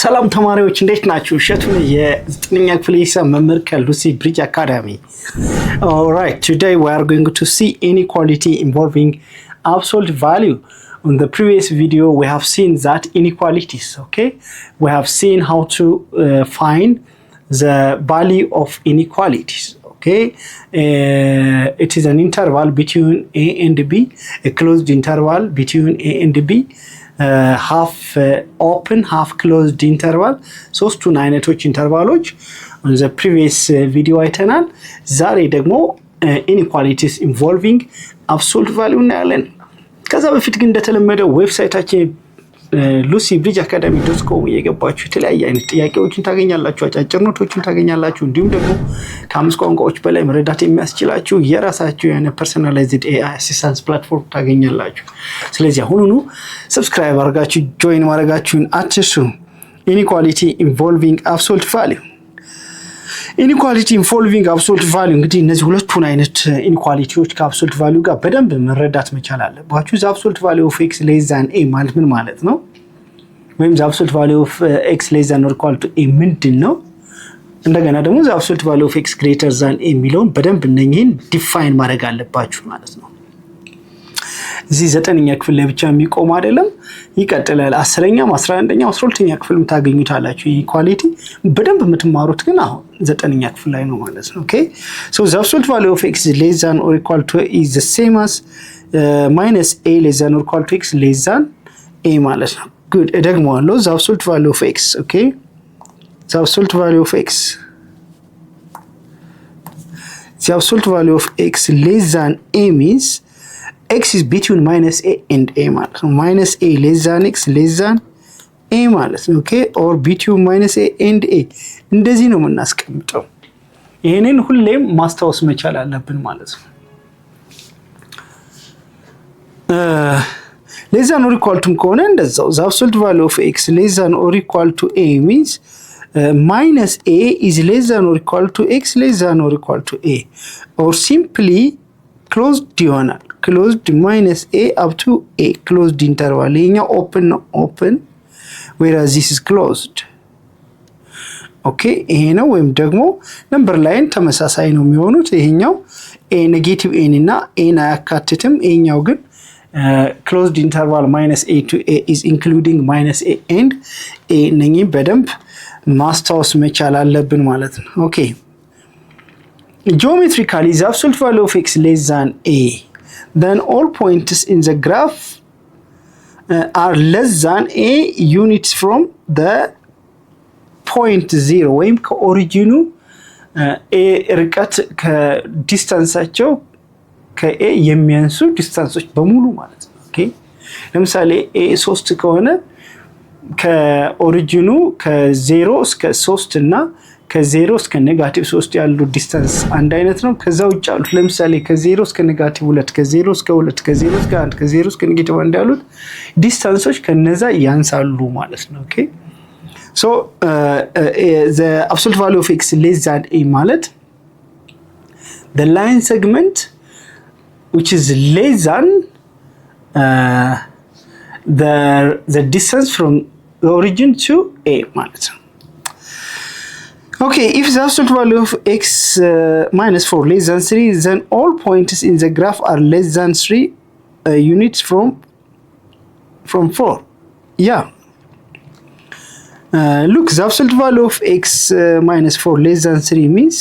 ሰላም ተማሪዎች እንዴት ናችሁ? እሸቱ የዘጠነኛ ክፍል ሂሳብ መምህር ከሉሲ ብሪጅ አካዳሚ። All right, today we are going to see inequality involving absolute value. On the previous video we have seen that inequalities, okay? We have seen how to find the value of inequalities, okay? It is an interval between a and b, a closed interval between a and b. half open half closed interval ሶስቱን አይነቶች ኢንተርቫሎች on the previous video አይተናል። ዛሬ ደግሞ inequalities involving absolute value እናያለን። ከዛ በፊት ግን እንደተለመደው ዌብሳይታችን lucybridgeacademy.com እየገባችሁ የተለያየ አይነት ጥያቄዎችን ታገኛላችሁ፣ አጫጭር ኖቶችን ታገኛላችሁ። እንዲሁም ደግሞ ከአምስት ቋንቋዎች በላይ መረዳት የሚያስችላችሁ የራሳችሁ የሆነ personalized AI assistance platform ታገኛላችሁ። ስለዚህ አሁኑኑ ሰብስክራይብ አድርጋችሁ ጆይን ማድረጋችሁን አትርሱ። inequality involving absolute value inequality involving absolute value እንግዲህ እነዚህ ሁለቱን አይነት ኢንኢኳሊቲዎች ከአብሶሉት ቫልዩ ጋር በደንብ መረዳት መቻል አለባችሁ። the absolute value of x less than a ማለት ምን ማለት ነው? ወይም the absolute value of x less than or equal to a ምንድን ነው? እንደገና ደግሞ the absolute value of x greater than a የሚለውን በደንብ እነኚህን ዲፋይን ማድረግ አለባችሁ ማለት ነው። እዚህ ዘጠነኛ ክፍል ላይ ብቻ የሚቆም አይደለም፣ ይቀጥላል። 10ኛም 11ኛም 12ኛ ክፍልም ታገኙታላችሁ። ኢኳሊቲ በደንብ የምትማሩት ግን አሁን ዘጠነኛ ክፍል ላይ ነው ማለት ነው። ኦኬ so the absolute value of x less than or equal to is the same as minus a less than or equal to x less than a ማለት ነው። good እደግመዋለሁ። the absolute value of x, okay? the absolute value of x the absolute value of x less than a means x is between minus a and a ማለት ነው። minus a less than x less than a ማለት ነው። ኦኬ or between minus a and a እንደዚህ ነው የምናስቀምጠው። ይሄንን ሁሌም ማስታወስ መቻል አለብን ማለት ነው። less than or equal to ከሆነ እንደዛው the absolute value of x less than or equal to a means minus a is less than or equal to x less than or equal to a or simply closed ይሆናል። closed minus a up to a closed interval ይሄኛው open ነው open whereas this is closed. ኦኬ ይሄ ነው። ወይም ደግሞ ነምበር ላይን ተመሳሳይ ነው የሚሆኑት። ይሄኛው a ኔጌቲቭ a እና a አያካትትም። ይሄኛው ግን closed interval minus a to a is including minus a and a ነኝ በደንብ ማስታወስ መቻል አለብን ማለት ነው። ኦኬ geometrically the absolute value of x less than a then all points in the graph are less than a units from the point 0 ወይም ከኦሪጂኑ a ርቀት ከዲስታንሳቸው ከa የሚያንሱ ዲስታንሶች በሙሉ ማለት ነው። ኦኬ ለምሳሌ a 3 ከሆነ ከኦሪጂኑ ከ0 እስከ 3 እና ከ0 እስከ ኔጋቲቭ 3 ያሉ ዲስታንስ አንድ አይነት ነው። ከዛ ውጭ ያሉት ለምሳሌ ከ0 እስከ ኔጋቲቭ 2 ከ0 እስከ 2 ከ0 እስከ 1 ከ0 እስከ ኔጋቲቭ 1 ያሉት ዲስታንሶች ከነዛ ያንሳሉ ማለት ነው። ኦኬ so the absolute value of x less than a ማለት the line segment which is less than the distance from the origin to a ማለት ነው። Okay, if the absolute value of x minus 4 less than 3, then all points in the graph are less than 3 units from 4. Yeah. Look, the absolute value of x minus 4 less than 3 means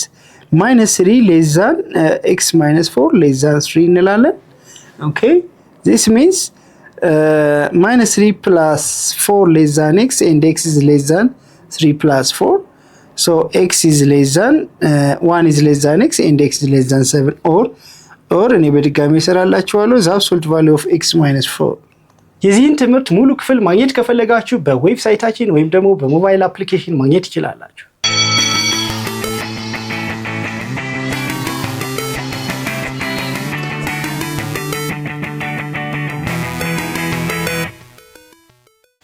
minus 3 less than x minus 4 less than 3 እንላለን። Okay, this means minus 3 plus 4 less than x and x is less than 3 plus 4. So x is less than 1 is less than x and x is less than 7 or እኔ በድጋሚ እሰራላችኋለሁ the absolute value of x minus 4። የዚህን ትምህርት ሙሉ ክፍል ማግኘት ከፈለጋችሁ በዌብሳይታችን ወይም ደግሞ በሞባይል አፕሊኬሽን ማግኘት ይችላላችሁ።